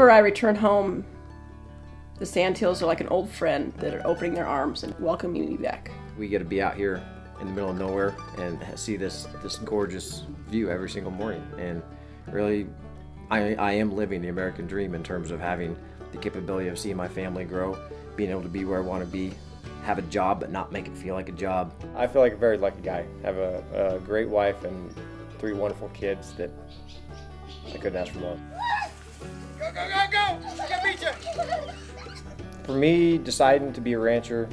Whenever I return home, the Sandhills are like an old friend that are opening their arms and welcoming me back. We get to be out here in the middle of nowhere and see this gorgeous view every single morning. And really, I am living the American dream in terms of having the capability of seeing my family grow, being able to be where I want to be, have a job but not make it feel like a job. I feel like a very lucky guy. I have a great wife and 3 wonderful kids that I couldn't ask for more. Go, go, go, go! I can beat you! For me, deciding to be a rancher,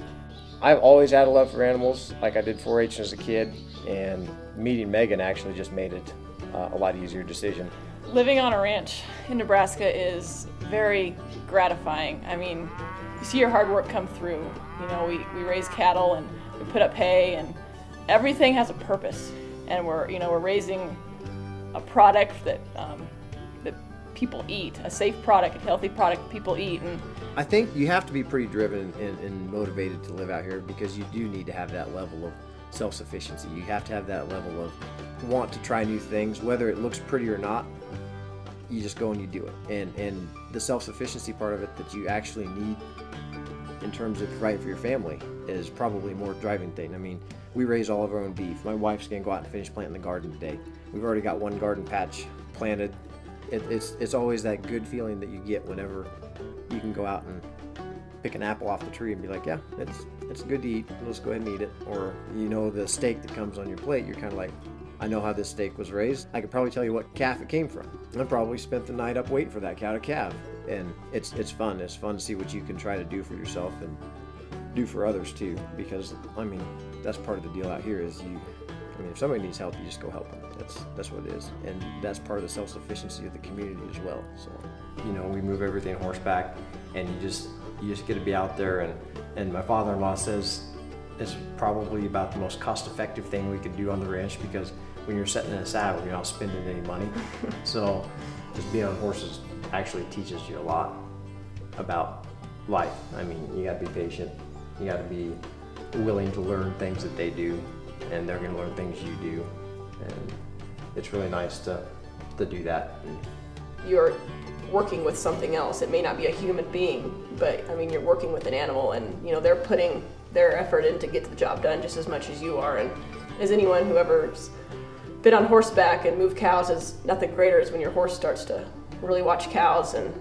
I've always had a love for animals, like I did 4-H as a kid, and meeting Megan actually just made it a lot easier decision. Living on a ranch in Nebraska is very gratifying. I mean, you see your hard work come through. You know, we raise cattle and we put up hay, and everything has a purpose. And we're raising a product that that people eat, a safe product, a healthy product people eat. And I think you have to be pretty driven and motivated to live out here, because you do need to have that level of self-sufficiency. You have to have that level of want to try new things, whether it looks pretty or not. You just go and you do it. And the self-sufficiency part of it that you actually need in terms of providing for your family is probably more driving thing. I mean, we raise all of our own beef. My wife's gonna go out and finish planting the garden today. We've already got 1 garden patch planted. It's always that good feeling that you get whenever you can go out and pick an apple off the tree and be like, yeah, it's good to eat, let's go ahead and eat it. Or, you know, the steak that comes on your plate, you're kind of like, I know how this steak was raised. I could probably tell you what calf it came from. I probably spent the night up waiting for that cow to calve. And it's fun. It's fun to see what you can try to do for yourself and do for others too. Because, I mean, that's part of the deal out here is if somebody needs help, you just go help them. That's what it is. And that's part of the self-sufficiency of the community as well. So, you know, we move everything horseback, and you just get to be out there. And my father-in-law says it's probably about the most cost-effective thing we could do on the ranch, because when you're sitting in a saddle, you're not spending any money. So just being on horses actually teaches you a lot about life. I mean, you gotta be patient. You gotta be willing to learn things that they do, and they're gonna learn things you do. And it's really nice to do that. You're working with something else. It may not be a human being, but I mean, you're working with an animal, and you know, they're putting their effort in to get the job done just as much as you are. And as anyone who ever's been on horseback and moved cows, is nothing greater is when your horse starts to really watch cows and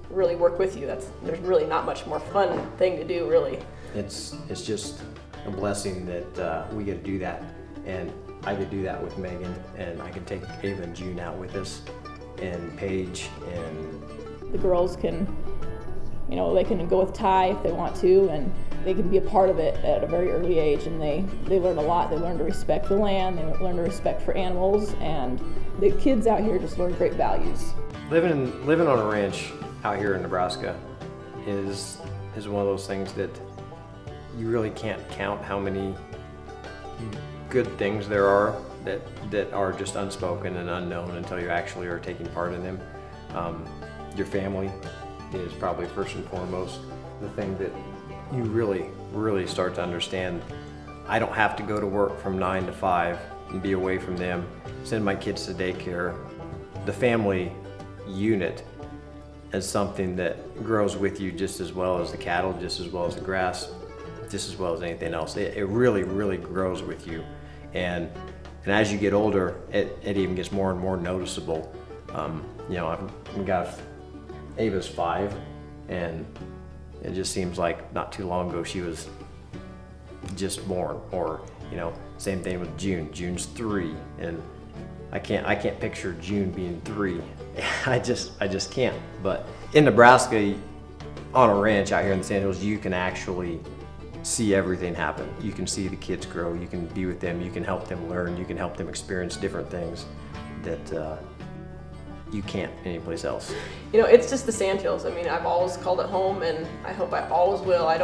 really work with you. There's really not much more fun thing to do, really. It's just a blessing that we get to do that, and I could do that with Megan, and I can take Ava and June out with us, and Paige, and the girls can, you know, they can go with Ty if they want to, and they can be a part of it at a very early age, and they learn a lot. They learn to respect the land, they learn to respect for animals, and the kids out here just learn great values. Living on a ranch out here in Nebraska is one of those things that you really can't count how many good things there are that are just unspoken and unknown until you actually are taking part in them. Your family is probably first and foremost the thing that you really start to understand. I don't have to go to work from 9 to 5 and be away from them, send my kids to daycare. The family unit is something that grows with you just as well as the cattle, just as well as the grass, just as well as anything else. It really grows with you. And as you get older, it even gets more and more noticeable. You know, we got Ava's 5, and it just seems like not too long ago she was just born. Or, you know, same thing with June. June's 3, and I can't picture June being 3. I just can't. But in Nebraska, on a ranch out here in the Sandhills, you can actually see everything happen. You can see the kids grow, you can be with them, you can help them learn, you can help them experience different things that you can't anyplace else. You know, it's just the Sandhills. I mean, I've always called it home, and I hope I always will. I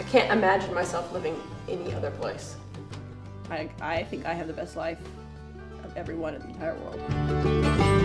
can't imagine myself living any other place. I think I have the best life of everyone in the entire world.